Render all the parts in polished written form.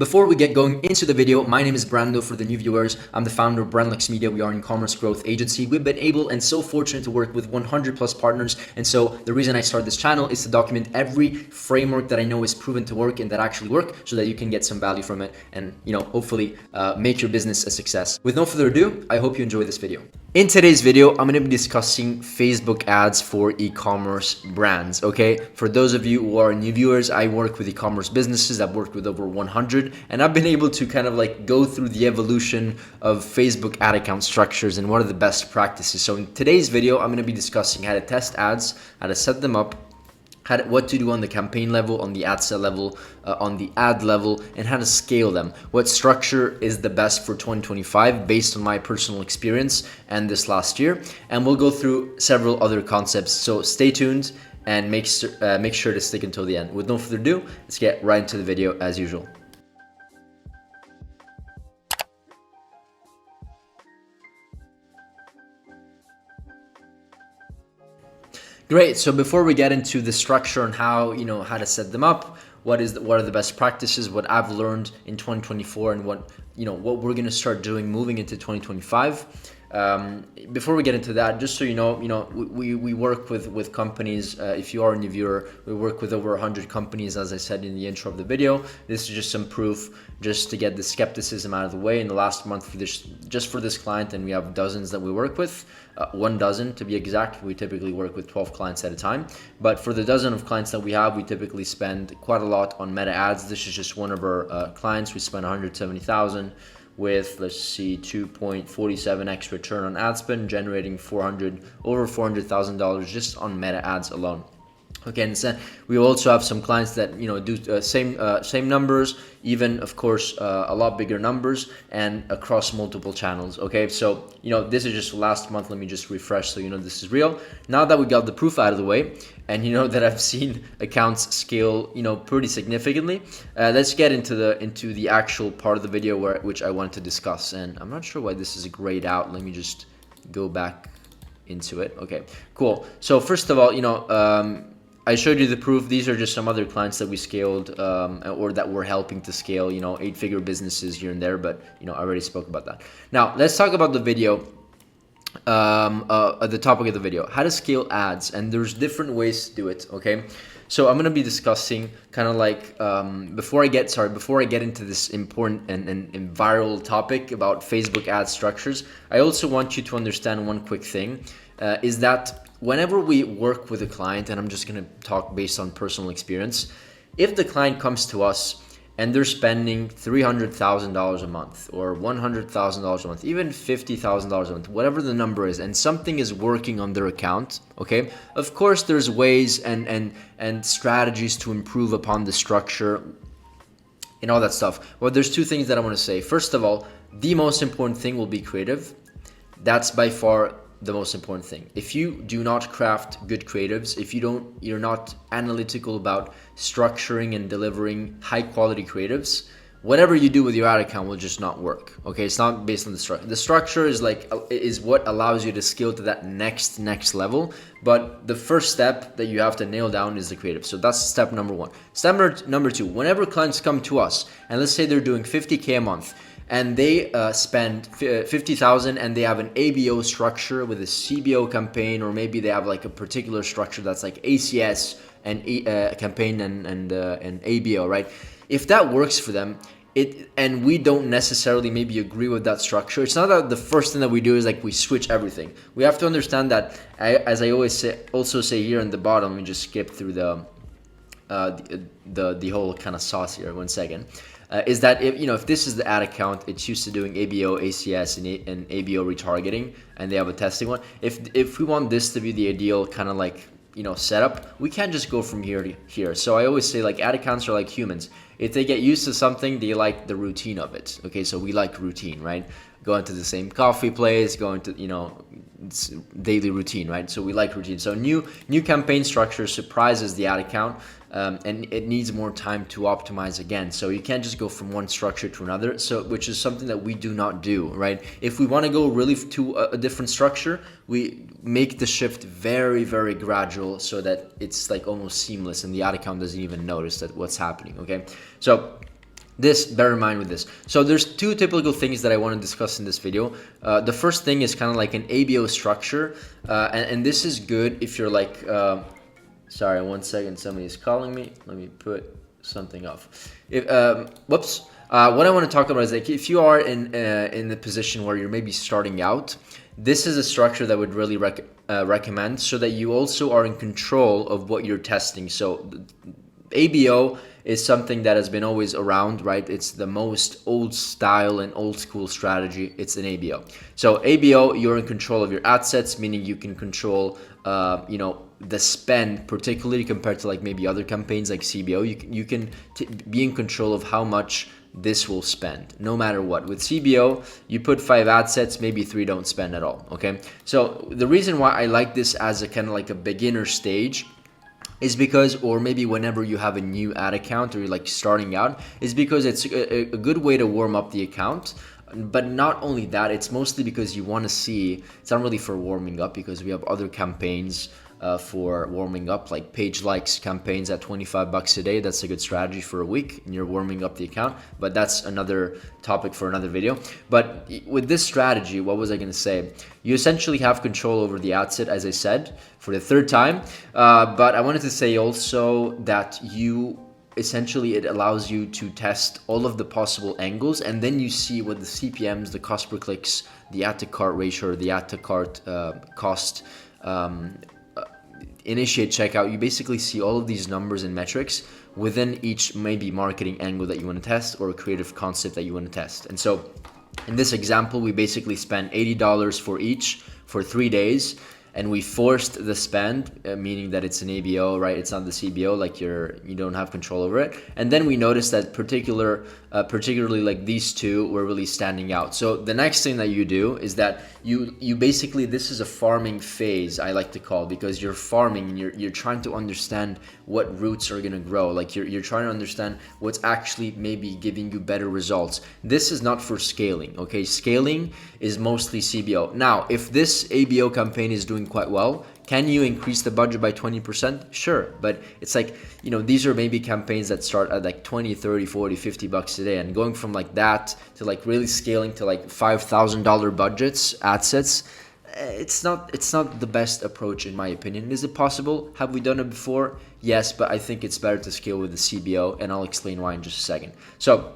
Before we get going into the video, my name is Brando. For the new viewers, I'm the founder of Brandlux Media. We are an e-commerce growth agency. We've been able and so fortunate to work with 100 plus partners. And so the reason I started this channel is to document every framework that I know is proven to work and that actually work so that you can get some value from it and, hopefully make your business a success. With no further ado, I hope you enjoy this video. In today's video, I'm going to be discussing Facebook ads for e-commerce brands, okay? For those of you who are new viewers, I work with e-commerce businesses. I've worked with over 100, and I've been able to kind of like go through the evolution of Facebook ad account structures and what are the best practices. So in today's video, I'm going to be discussing how to test ads, how to set them up, what to do on the campaign level, on the ad set level, on the ad level, and how to scale them. What structure is the best for 2025 based on my personal experience and this last year. And we'll go through several other concepts. So stay tuned and make sure to stick until the end. With no further ado, let's get right into the video as usual. Great. So before we get into the structure and how to set them up, what are the best practices, what I've learned in 2024, and what we're going to start doing moving into 2025. Before we get into that, just so you know, we work with companies. If you are a new viewer, we work with over 100 companies, as I said in the intro of the video. This is just some proof, just to get the skepticism out of the way. In the last month, for this client, and we have dozens that we work with, 1 dozen to be exact. We typically work with 12 clients at a time. But for the dozen of clients that we have, we typically spend quite a lot on meta ads. This is just one of our clients. We spend 170,000. with, let's see, 2.47x return on ad spend, generating over $400,000 just on meta ads alone. Okay, and so we also have some clients that do same numbers, even of course a lot bigger numbers, and across multiple channels. Okay, so this is just last month. Let me just refresh so this is real. Now that we got the proof out of the way, and that I've seen accounts scale pretty significantly, let's get into the actual part of the video which I wanted to discuss. And I'm not sure why this is grayed out. Let me just go back into it. Okay, cool. So first of all, I showed you the proof. These are just some other clients that we scaled or that we're helping to scale, 8-figure businesses here and there, but I already spoke about that. Now let's talk about the video, the topic of the video, how to scale ads. And there's different ways to do it, okay? So I'm going to be discussing kind of like, before I get into this important and viral topic about Facebook ad structures, I also want you to understand one quick thing, is that whenever we work with a client, and I'm just going to talk based on personal experience, if the client comes to us and they're spending $300,000 a month or $100,000 a month, even $50,000 a month, whatever the number is, and something is working on their account, okay? Of course, there's ways and strategies to improve upon the structure and all that stuff. Well, there's 2 things that I want to say. First of all, the most important thing will be creative. That's by far the most important thing. If you do not craft good creatives, if you're not analytical about structuring and delivering high quality creatives, whatever you do with your ad account will just not work. Okay, it's not based on the structure. The structure is what allows you to scale to that next level. But the first step that you have to nail down is the creative. So that's step number 1. Step number 2, whenever clients come to us, and let's say they're doing 50K a month, and they spend 50,000 and they have an ABO structure with a CBO campaign, or maybe they have like a particular structure that's like ACS and campaign and ABO, right? If that works for them, and we don't necessarily maybe agree with that structure, it's not that the first thing that we do is like we switch everything. We have to understand that, as I always say here in the bottom, we just skip through the whole kind of sauce here. 1 second. Is that if this is the ad account, it's used to doing ABO, ACS, and ABO retargeting, and they have a testing one. If we want this to be the ideal kind of like setup, we can't just go from here to here. So I always say, like, ad accounts are like humans. If they get used to something, they like the routine of it. Okay, so we like routine, right? Going to the same coffee place, going to it's daily routine, right? So we like routine. So new campaign structure surprises the ad account, and it needs more time to optimize again. So you can't just go from one structure to another. So which is something that we do not do, right? If we want to go really to a different structure, we make the shift very, very gradual so that it's like almost seamless, and the ad account doesn't even notice that what's happening. Okay, so This, bear in mind with this. So there's two typical things that I want to discuss in this video. The first thing is kind of like an ABO structure, and this is good if you're like, sorry, 1 second, somebody's calling me. Let me put something off. Whoops. What I want to talk about is like if you are in the position where you're maybe starting out, this is a structure that I would really recommend, so that you also are in control of what you're testing. So ABO is something that has been always around, right? It's the most old style and old school strategy. It's an ABO. So ABO, you're in control of your ad sets, meaning you can control, the spend, particularly compared to like maybe other campaigns like CBO. You can be in control of how much this will spend, no matter what. With CBO, you put 5 ad sets, maybe 3 don't spend at all. Okay. So the reason why I like this as a kind of like a beginner stage is because, or maybe whenever you have a new ad account or you're like starting out, is because it's a good way to warm up the account. But not only that, it's mostly because you want to see, it's not really for warming up, because we have other campaigns for warming up, like page likes campaigns at $25 a day. That's a good strategy for a week, and you're warming up the account. But that's another topic for another video. But with this strategy, what was I going to say? You essentially have control over the ad set, as I said, for the third time. But I wanted to say also that essentially it allows you to test all of the possible angles, and then you see what the CPMs, the cost per clicks, the add to cart ratio, or the add to cart cost, initiate checkout. You basically see all of these numbers and metrics within each maybe marketing angle that you want to test, or a creative concept that you want to test. And so in this example, we basically spent $80 for each for 3 days, and we forced the spend, meaning that it's an ABO, right? It's not the CBO, like you don't have control over it. And then we noticed that particularly like these two were really standing out. So the next thing that you do is that you basically, this is a farming phase, I like to call, because you're farming and you're trying to understand what roots are gonna grow. Like you're trying to understand what's actually maybe giving you better results. This is not for scaling, okay? Scaling is mostly CBO. Now, if this ABO campaign is doing quite well, can you increase the budget by 20%? Sure, but it's like, these are maybe campaigns that start at like 20, 30, 40, $50 a day, and going from like that to like really scaling to like $5,000 budgets, ad sets, it's not the best approach in my opinion. Is it possible? Have we done it before? Yes, but I think it's better to scale with the CBO, and I'll explain why in just a second. So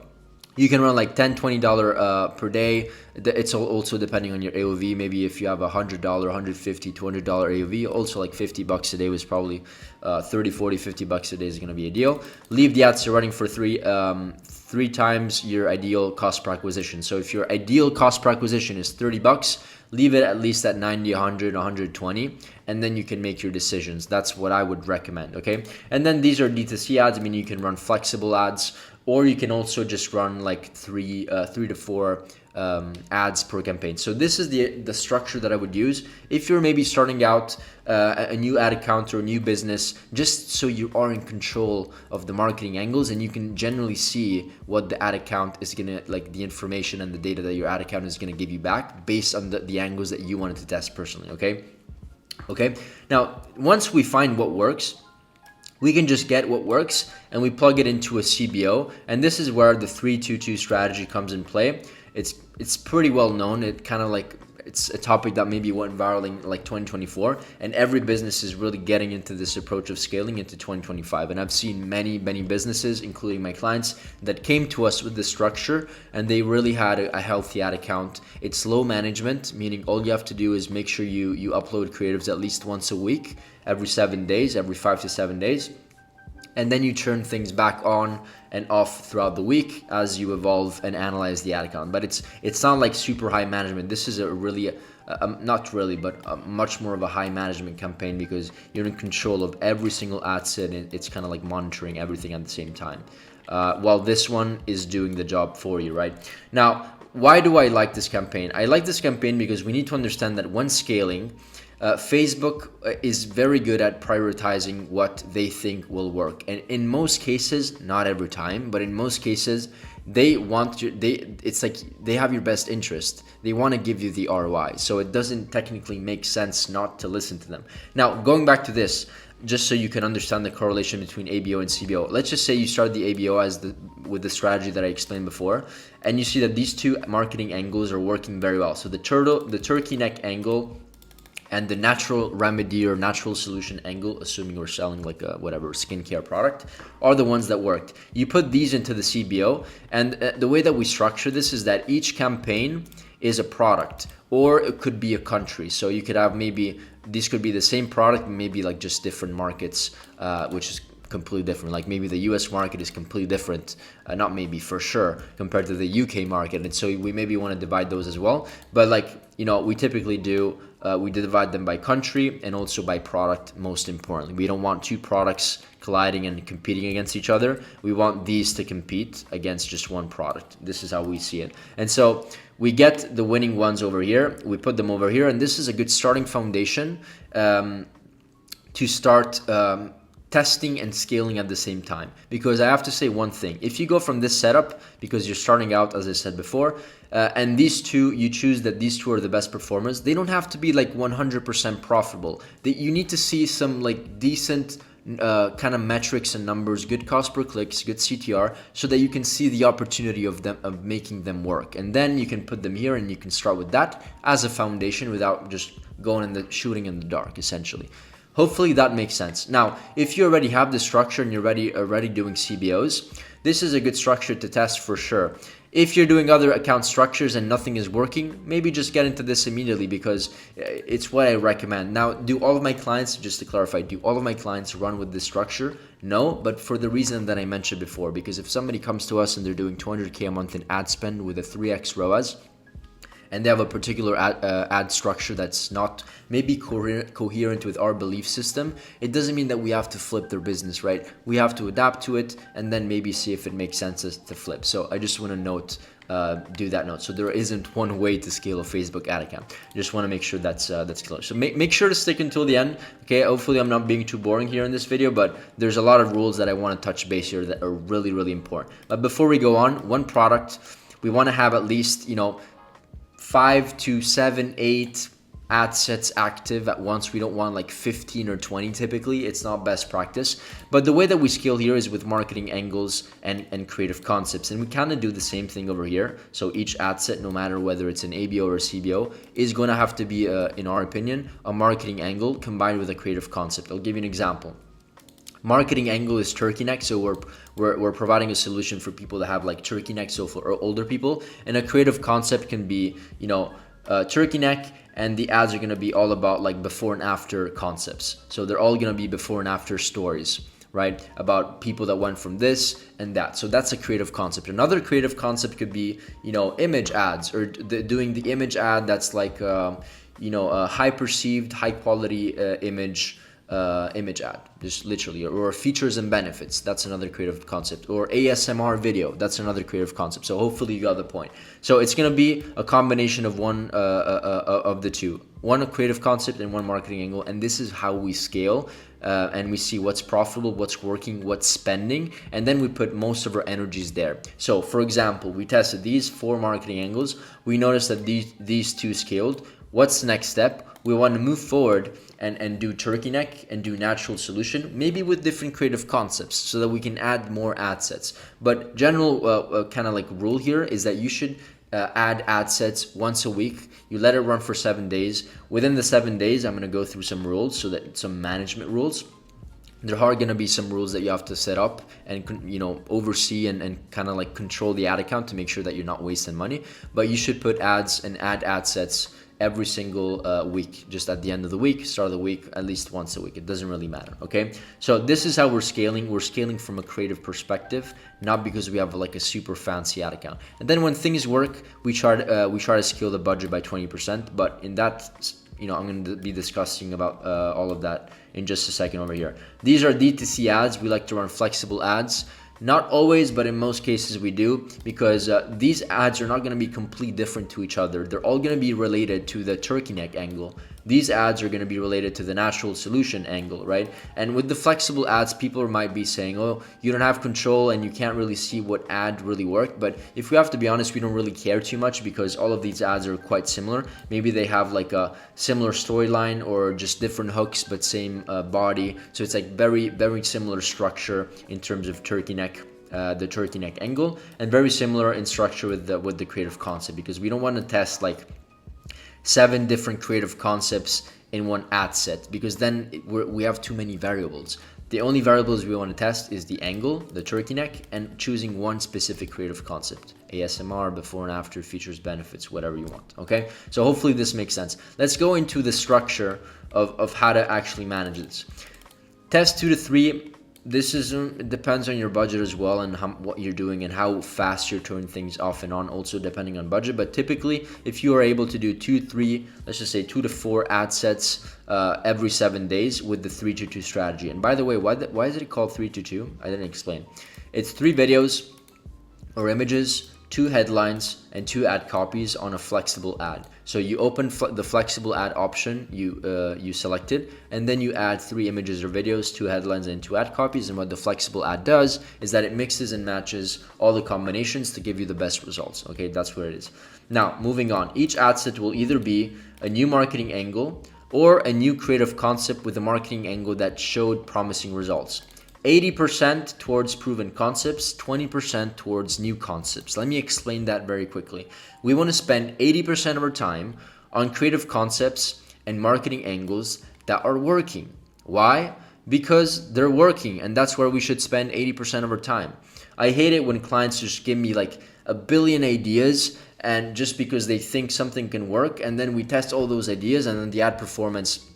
you can run like $10, $20 per day. It's also depending on your AOV. Maybe if you have $100, $150, $200 AOV, also like $50 a day was probably $30, $40, $50 a day is going to be a deal. Leave the ads running for three times your ideal cost per acquisition. So if your ideal cost per acquisition is $30, leave it at least at 90, 100, 120, and then you can make your decisions. That's what I would recommend, okay? And then these are D2C ads. I mean, you can run flexible ads, or you can also just run like three to four ads per campaign. So this is the structure that I would use if you're maybe starting out a new ad account or a new business, just so you are in control of the marketing angles, and you can generally see what the ad account is gonna, like the information and the data that your ad account is gonna give you back based on the angles that you wanted to test personally, okay? Now, once we find what works, we can just get what works and we plug it into a CBO, and this is where the 3-2-2 strategy comes in play. It's pretty well known. It's a topic that maybe went viral in like 2024, and every business is really getting into this approach of scaling into 2025. And I've seen many businesses, including my clients, that came to us with this structure, and they really had a healthy ad account. It's low management, meaning all you have to do is make sure you upload creatives at least once a week, every 7 days, every 5 to 7 days. And then you turn things back on and off throughout the week as you evolve and analyze the ad account. But it's not like super high management. This is a really, not really, but much more of a high management campaign, because you're in control of every single ad set, and it's kind of like monitoring everything at the same time. While this one is doing the job for you, right? Now, why do I like this campaign? I like this campaign because we need to understand that when scaling, Facebook is very good at prioritizing what they think will work, and in most cases, not every time, but in most cases, it's like they have your best interest. They want to give you the ROI, so it doesn't technically make sense not to listen to them. Now, going back to this, just so you can understand the correlation between ABO and CBO. Let's just say you start the ABO with the strategy that I explained before, and you see that these two marketing angles are working very well. So the turkey neck angle and the natural remedy or natural solution angle, assuming we're selling like a whatever skincare product, are the ones that worked. You put these into the CBO, and the way that we structure this is that each campaign is a product, or it could be a country. So you could have maybe these could be the same product, maybe like just different markets, which is completely different. Like maybe the US market is completely different, not maybe, for sure, compared to the UK market. And so we maybe want to divide those as well. But like, we typically do, we divide them by country and also by product, most importantly. We don't want two products colliding and competing against each other. We want these to compete against just one product. This is how we see it. And so we get the winning ones over here, we put them over here, and this is a good starting foundation to start testing and scaling at the same time. Because I have to say one thing, if you go from this setup, because you're starting out, as I said before, and these two, you choose that these two are the best performers, they don't have to be like 100% profitable. You need to see some like decent kind of metrics and numbers, good cost per clicks, good CTR, so that you can see the opportunity of making them work. And then you can put them here and you can start with that as a foundation without just going shooting in the dark, essentially. Hopefully that makes sense. Now, if you already have the structure and you're already doing CBOs, this is a good structure to test for sure. If you're doing other account structures and nothing is working, maybe just get into this immediately, because it's what I recommend. Now, do all of my clients, just to clarify, do all of my clients run with this structure? No, but for the reason that I mentioned before, because if somebody comes to us and they're doing 200K a month in ad spend with a 3x ROAS, and they have a particular ad structure that's not maybe coherent with our belief system, it doesn't mean that we have to flip their business, right? We have to adapt to it and then maybe see if it makes sense to flip. So I just want to do that note. So there isn't one way to scale a Facebook ad account. I just want to make sure that's clear. So make sure to stick until the end. Okay, hopefully I'm not being too boring here in this video, but there's a lot of rules that I want to touch base here that are really, really important. But before we go on, one product, we want to have at least, 5 to 7, 8 ad sets active at once. We don't want like 15 or 20 typically. It's not best practice. But the way that we scale here is with marketing angles and creative concepts. And we kind of do the same thing over here. So each ad set, no matter whether it's an ABO or a CBO, is going to have to be, in our opinion, a marketing angle combined with a creative concept. I'll give you an example. Marketing angle is turkey neck, so we're providing a solution for people that have like turkey neck, so for older people. And a creative concept can be, turkey neck, and the ads are gonna be all about like before and after concepts. So they're all gonna be before and after stories, right? About people that went from this and that. So that's a creative concept. Another creative concept could be, image ads, or doing the image ad that's like, a high perceived, high quality image ad, just literally, or features and benefits. That's another creative concept. Or ASMR video. That's another creative concept. So hopefully you got the point. So it's gonna be a combination of one of the two, one a creative concept and one marketing angle. And this is how we scale. And we see what's profitable, what's working, what's spending, and then we put most of our energies there. So for example, we tested these 4 marketing angles. We noticed that these 2 scaled. What's the next step? We want to move forward and do turkey neck and do natural solution, maybe with different creative concepts, so that we can add more ad sets. But general kind of like rule here is that you should add ad sets once a week. You let it run for 7 days. Within the 7 days, I'm going to go through some rules, some management rules. There are going to be some rules that you have to set up and oversee and kind of like control the ad account to make sure that you're not wasting money. But you should put ads and add ad sets every single week, just at the end of the week, start of the week, at least once a week. It doesn't really matter, okay? So this is how we're scaling. We're scaling from a creative perspective, not because we have like a super fancy ad account. And then when things work, we try to scale the budget by 20%. But in that, I'm going to be discussing about all of that in just a second over here. These are D2C ads. We like to run flexible ads. Not always, but in most cases we do, because these ads are not going to be completely different to each other. They're all going to be related to the turkey neck angle. these ads are going to be related to the natural solution angle, right? And with the flexible ads, people might be saying, oh, you don't have control and you can't really see what ad really worked. But if we have to be honest, we don't really care too much because all of these ads are quite similar. Maybe they have like a similar storyline or just different hooks but same body, so it's like very, very similar structure in terms of turkey neck, the turkey neck angle, and very similar in structure with the creative concept, because we don't want to test like 7 different creative concepts in one ad set, because then we have too many variables. The only variables we want to test is the angle, the turkey neck, and choosing one specific creative concept. ASMR, before and after, features, benefits, whatever you want, okay? So hopefully this makes sense. Let's go into the structure of how to actually manage this. Test 2 to 3. This is, it depends on your budget as well, and what you're doing and how fast you're turning things off and on, also depending on budget. But typically, if you are able to do 2, 3, let's just say 2 to 4 ad sets every 7 days with the 3 to 2 strategy. And by the way, why is it called 3 to 2? I didn't explain. It's 3 videos or images, 2 headlines, and 2 ad copies on a flexible ad. So you open the flexible ad option, you select it, and then you add 3 images or videos, 2 headlines, and 2 ad copies. And what the flexible ad does is that it mixes and matches all the combinations to give you the best results. Okay, that's what it is. Now, moving on. Each ad set will either be a new marketing angle or a new creative concept with a marketing angle that showed promising results. 80% towards proven concepts, 20% towards new concepts. Let me explain that very quickly. We want to spend 80% of our time on creative concepts and marketing angles that are working. Why? Because they're working, and that's where we should spend 80% of our time. I hate it when clients just give me like a billion ideas, and just because they think something can work, and then we test all those ideas, and then the ad performance,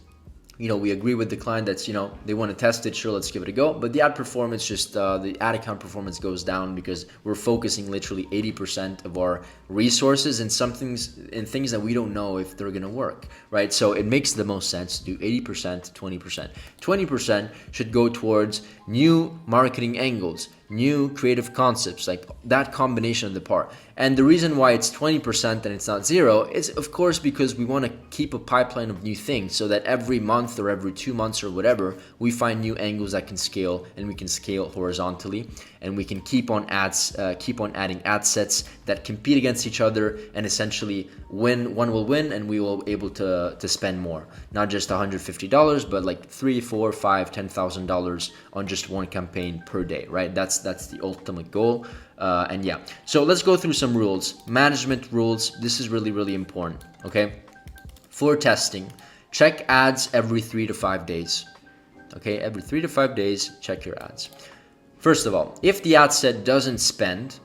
we agree with the client that's, they want to test it, sure, let's give it a go. But the ad performance the ad account performance goes down because we're focusing literally 80% of our resources in things that we don't know if they're going to work, right? So it makes the most sense to do 80%, 20%. 20% should go towards new marketing angles, new creative concepts, like that combination of the part. And the reason why it's 20% and it's not 0 is, of course, because we want to keep a pipeline of new things so that every month or every 2 months or whatever, we find new angles that can scale, and we can scale horizontally, and we can keep on adding ad sets that compete against each other, and essentially one will win and we will able to spend more, not just $150, but like $3, $4, $5, $10,000 on just one campaign per day, right? That's the ultimate goal. And yeah, so let's go through some rules, management rules. This is really, really important. Okay, for testing, check ads every 3 to 5 days. Okay, every 3 to 5 days, check your ads. First of all, if the ad set doesn't spend,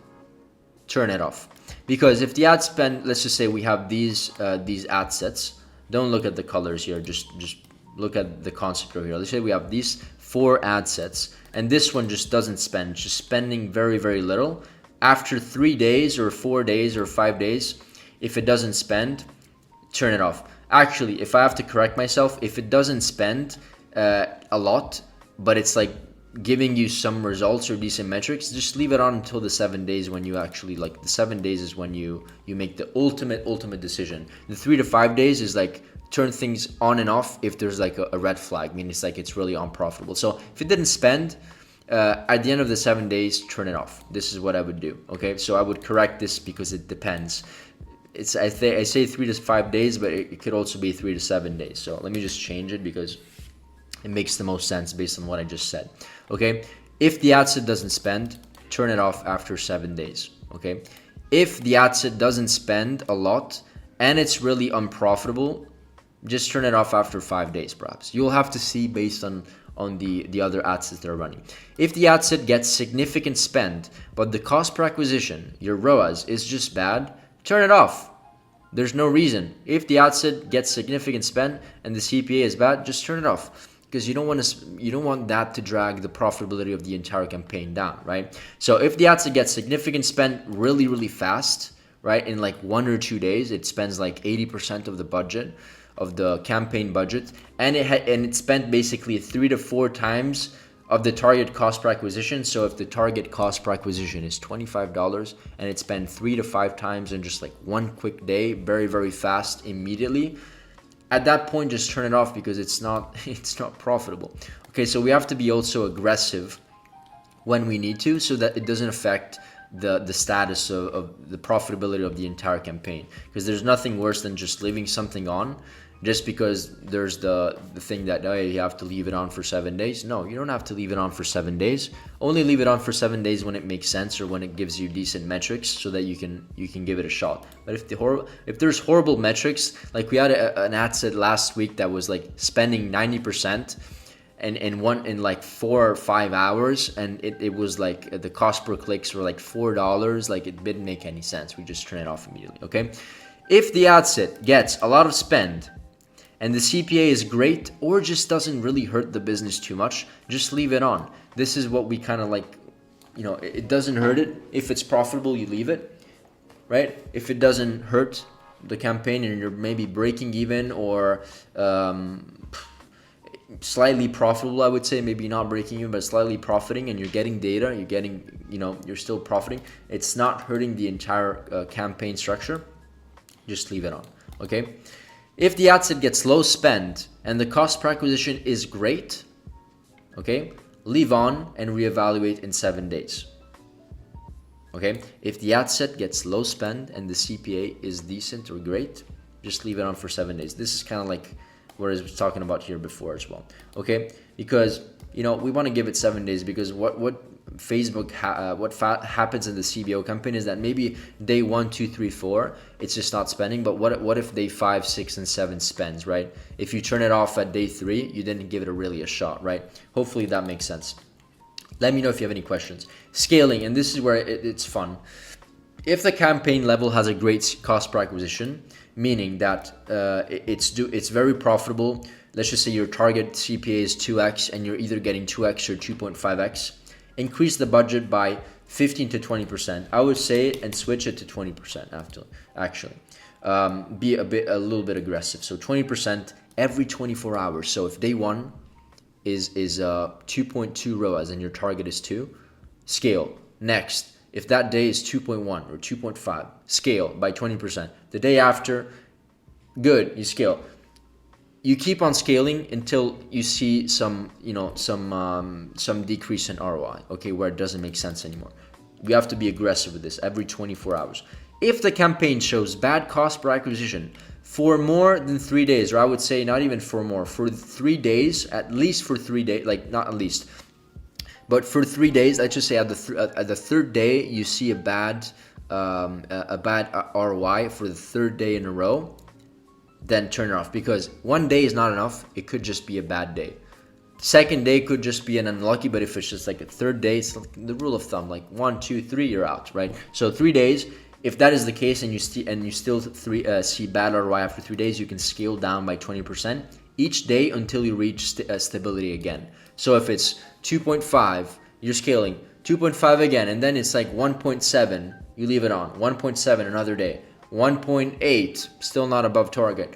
turn it off. Because if the ad spend, let's just say we have these ad sets. Don't look at the colors here. Just look at the concept over here. Let's say we have these 4 ad sets, and this one just doesn't spend, just spending very, very little. After 3 days or 4 days or 5 days, if it doesn't spend, turn it off. Actually, if I have to correct myself, if it doesn't spend a lot, but it's like giving you some results or decent metrics, just leave it on until the 7 days, when you actually, like, the 7 days is when you make the ultimate decision. The 3 to 5 days is like turn things on and off if there's like a red flag, meaning it's like it's really unprofitable. So if it didn't spend, at the end of the 7 days, turn it off. This is what I would do. Okay, so I would correct this because it depends. I say 3 to 5 days, but it could also be 3 to 7 days. So let me just change it because it makes the most sense based on what I just said. Okay, if the ad set doesn't spend, turn it off after 7 days. Okay, if the ad set doesn't spend a lot and it's really unprofitable, just turn it off after 5 days perhaps. You'll have to see based on the other ad sets that are running. If the ad set gets significant spend, but the cost per acquisition, your ROAS, is just bad, turn it off. There's no reason. If the ad set gets significant spend and the CPA is bad, just turn it off, because you don't want that to drag the profitability of the entire campaign down, right? So if the ad set gets significant spend really, really fast, right, in like 1 or 2 days, it spends like 80% of the budget, of the campaign budget, and it spent basically 3 to 4 times of the target cost per acquisition. So if the target cost per acquisition is $25 and it spent 3 to 5 times in just like one quick day, very, very fast, immediately, at that point, just turn it off because it's not profitable. Okay, so we have to be also aggressive when we need to, so that it doesn't affect the status of the profitability of the entire campaign. Because there's nothing worse than just leaving something on just because there's the thing that, oh, you have to leave it on for 7 days. No, you don't have to leave it on for 7 days. Only leave it on for 7 days when it makes sense or when it gives you decent metrics, so that you can give it a shot. But if there's horrible metrics, like we had an ad set last week that was like spending 90% in like 4 or 5 hours, and it was like the cost per clicks were like $4. Like, it didn't make any sense. We just turn it off immediately. Okay, if the ad set gets a lot of spend and the CPA is great, or just doesn't really hurt the business too much, just leave it on. This is what we kind of like, it doesn't hurt it. If it's profitable, you leave it, right? If it doesn't hurt the campaign and you're maybe breaking even or slightly profitable, I would say, maybe not breaking even, but slightly profiting, and you're getting data, you're still profiting, it's not hurting the entire campaign structure, just leave it on. Okay, if the ad set gets low spend and the cost per acquisition is great, okay, leave on and reevaluate in 7 days. Okay, if the ad set gets low spend and the CPA is decent or great, just leave it on for 7 days. This is kind of like what I was talking about here before as well. Okay, because we want to give it 7 days, because what Facebook happens in the CBO campaign is that maybe day 1, 2, 3, 4 it's just not spending, but what if day 5, 6, and 7 spends, right? If you turn it off at day 3, you didn't give it really a shot, right? Hopefully that makes sense. Let me know if you have any questions. Scaling, and this is where it's fun. If the campaign level has a great cost per acquisition, meaning that it's very profitable. Let's just say your target CPA is 2x and you're either getting 2x or 2.5x. Increase the budget by 15 to 20%. I would say, and switch it to 20% after. Actually, be a little bit aggressive. So 20% every 24 hours. So if day 1 is 2.2 ROAS and your target is 2, scale. Next, if that day is 2.1 or 2.5, scale by 20%. The day after, good, you scale. You keep on scaling until you see some decrease in ROI, okay, where it doesn't make sense anymore. We have to be aggressive with this every 24 hours. If the campaign shows bad cost per acquisition for more than 3 days, or I would say not even for more, for 3 days, at least for 3 days, like not at least, but for 3 days, let's just say at the third day you see a bad ROI for the third day in a row, then turn it off, because 1 day is not enough. It could just be a bad day. Second day could just be an unlucky, but if it's just like a third day, it's like the rule of thumb, like 1, 2, 3, you're out, right? So 3 days. If that is the case and you still see bad ROI after 3 days, you can scale down by 20% each day until you reach stability again. So if it's 2.5, you're scaling 2.5 again, and then it's like 1.7, you leave it on. 1.7 another day. 1.8, still not above target.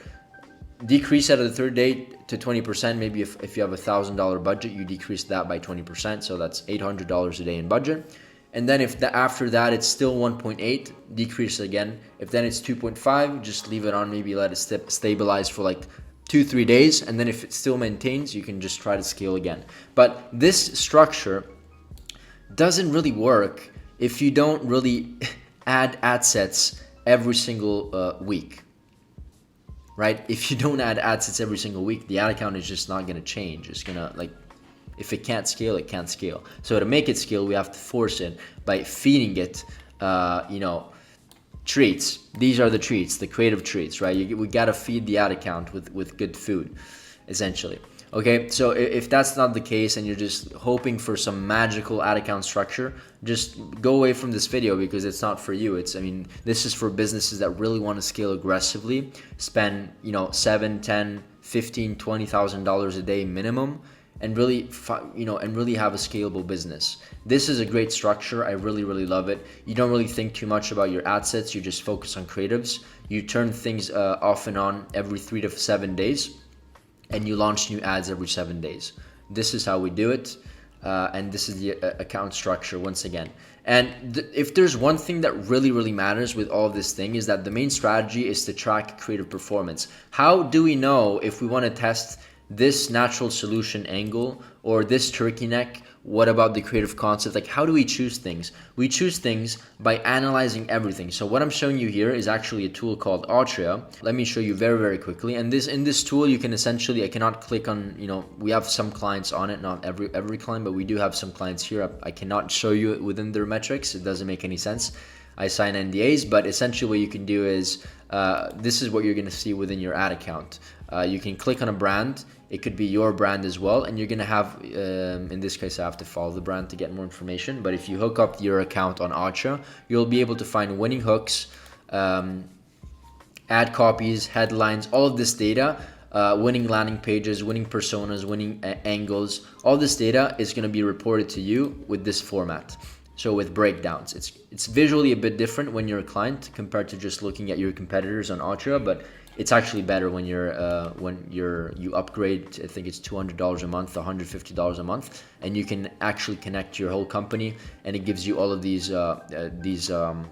Decrease out of the third day to 20%. Maybe if you have $1,000 budget, you decrease that by 20%. So that's $800 a day in budget. And then after that it's still 1.8, decrease again. If then it's 2.5, just leave it on. Maybe let it stabilize for like 2-3 days, and then if it still maintains, you can just try to scale again. But this structure doesn't really work if you don't really add ad sets every single week, right? If you don't add ad sets every single week, the ad account is just not going to change. It's going to, like, if it can't scale, it can't scale. So to make it scale, we have to force it by feeding it, treats. These are the treats, the creative treats, right? We got to feed the ad account with good food, essentially. Okay, so if that's not the case and you're just hoping for some magical ad account structure, just go away from this video, because it's not for you. This is for businesses that really want to scale aggressively, spend, $7, $10, $15, $20,000 a day minimum, and really have a scalable business. This is a great structure. I really, really love it. You don't really think too much about your ad sets. You just focus on creatives. You turn things off and on every 3 to 7 days, and you launch new ads every 7 days. This is how we do it, and this is the account structure once again. And if there's one thing that really matters with all this thing, is that the main strategy is to track creative performance. How do we know if we want to test this natural solution angle or this turkey neck? What about the creative concept? Like, how do we choose things? We choose things by analyzing everything. So what I'm showing you here is actually a tool called Atria. Let me show you very quickly. And in this tool, you can essentially, I cannot click on, we have some clients on it, not every client, but we do have some clients here. I cannot show you it within their metrics. It doesn't make any sense. I sign NDAs, but essentially what you can do is, this is what you're gonna see within your ad account. You can click on a brand. It could be your brand as well, and you're gonna have, in this case I have to follow the brand to get more information, but if you hook up your account on Atria, you'll be able to find winning hooks, ad copies, headlines, all of this data, winning landing pages, winning personas, winning angles. All this data is gonna be reported to you with this format. So with breakdowns, it's visually a bit different when you're a client compared to just looking at your competitors on Atria, but it's actually better when you upgrade. I think it's $200 a month, $150 a month, and you can actually connect your whole company, and it gives you all of these kind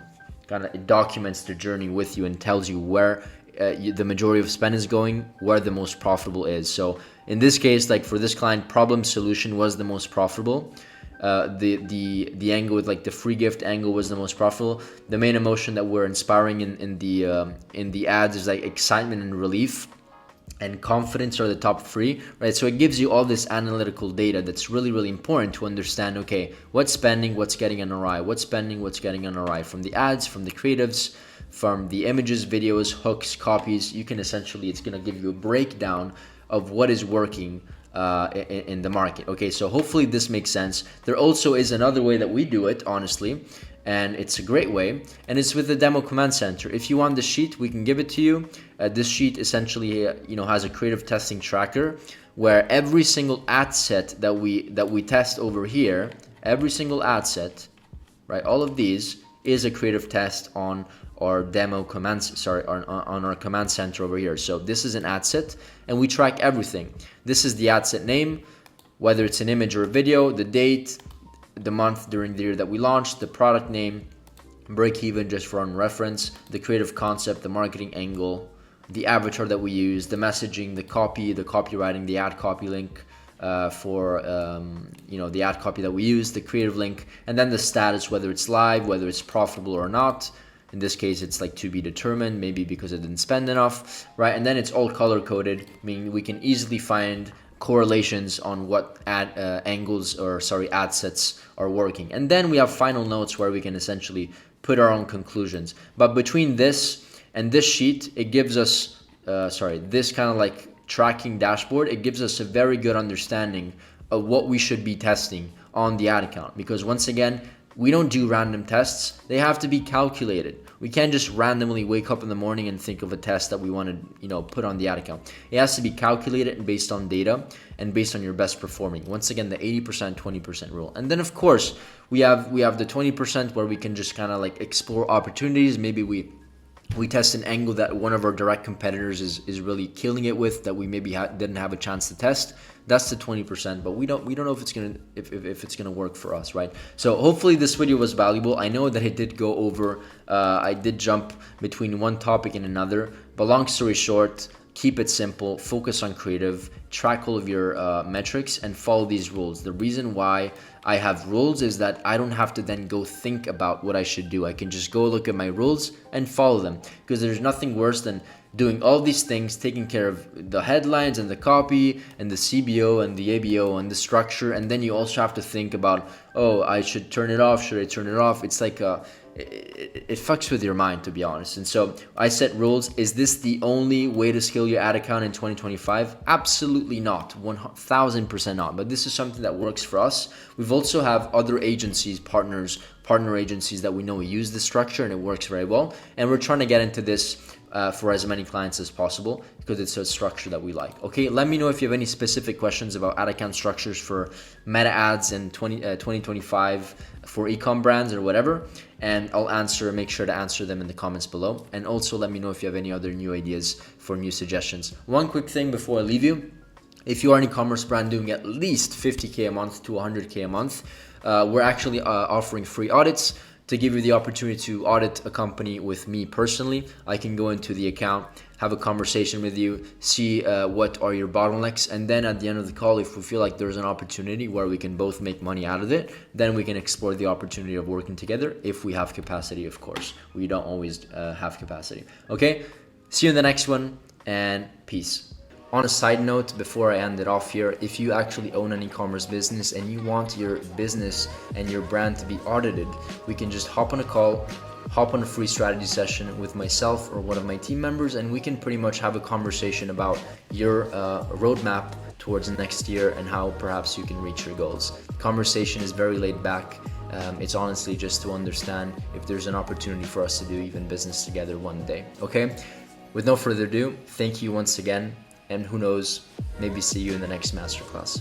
of documents the journey with you and tells you where the majority of spend is going, where the most profitable is. So in this case, like for this client, problem solution was the most profitable. The angle with like the free gift angle was the most profitable. The main emotion that we're inspiring in the ads is like excitement and relief, and confidence are the top three, right? So it gives you all this analytical data that's really important to understand, okay, what's spending, what's getting an ROI, what's spending, what's getting an ROI from the ads, from the creatives, from the images, videos, hooks, copies. You can essentially, it's gonna give you a breakdown of what is working in the market. Okay, so hopefully this makes sense. There also is another way that we do it, honestly, and it's a great way, and it's with the demo command center. If you want the sheet, we can give it to you. This sheet essentially has a creative testing tracker where every single ad set that we test over here, every single ad set, right, all of these is a creative test on our demo commands, on our command center over here. So this is an ad set, and we track everything. This is the ad set name, whether it's an image or a video, the date, the month during the year that we launched, the product name, break even just for on reference, the creative concept, the marketing angle, the avatar that we use, the messaging, the copy, the copywriting, the ad copy link for the ad copy that we use, the creative link, and then the status, whether it's live, whether it's profitable or not. In this case, it's like to be determined, maybe because it didn't spend enough, right? And then it's all color coded, meaning we can easily find correlations on what ad sets are working. And then we have final notes where we can essentially put our own conclusions. But between this and this sheet, it gives us, this kind of like tracking dashboard, it gives us a very good understanding of what we should be testing on the ad account. Because once again, we don't do random tests. They have to be calculated. We can't just randomly wake up in the morning and think of a test that we want to, put on the ad account. It has to be calculated and based on data and based on your best performing. Once again, the 80%, 20% rule. And then of course, we have the 20% where we can just kind of like explore opportunities. Maybe we test an angle that one of our direct competitors is really killing it with, that we maybe didn't have a chance to test. That's the 20%, but we don't know if it's gonna work for us, right? So hopefully this video was valuable. I know that it did go over. I did jump between one topic and another, but long story short, keep it simple, focus on creative, track all of your metrics, and follow these rules. The reason why I have rules is that I don't have to then go think about what I should do. I can just go look at my rules and follow them, because there's nothing worse than doing all these things, taking care of the headlines and the copy and the CBO and the ABO and the structure, and then you also have to think about, oh, I should turn it off, should I turn it off? It's like it fucks with your mind, to be honest. And so I set rules. Is this the only way to scale your ad account in 2025? Absolutely not, 1000% not. But this is something that works for us. We've also have other agencies, partner agencies that we know use this structure, and it works very well. And we're trying to get into this for as many clients as possible, because it's a structure that we like. Okay, let me know if you have any specific questions about ad account structures for meta ads in 2025 for ecom brands or whatever, and I'll make sure to answer them in the comments below. And also let me know if you have any other new ideas for new suggestions. One quick thing before I leave you: if you are an e-commerce brand doing at least 50K a month to 100K a month, we're actually offering free audits to give you the opportunity to audit a company with me personally. I can go into the account, have a conversation with you, see what are your bottlenecks, and then at the end of the call, if we feel like there's an opportunity where we can both make money out of it, then we can explore the opportunity of working together if we have capacity, of course. We don't always have capacity. Okay, see you in the next one, and peace. On a side note, before I end it off here, if you actually own an e-commerce business and you want your business and your brand to be audited, we can just hop on a call, hop on a free strategy session with myself or one of my team members, and we can pretty much have a conversation about your roadmap towards next year and how perhaps you can reach your goals. The conversation is very laid back. It's honestly just to understand if there's an opportunity for us to do even business together one day. Okay? With no further ado, thank you once again. And who knows, maybe see you in the next masterclass.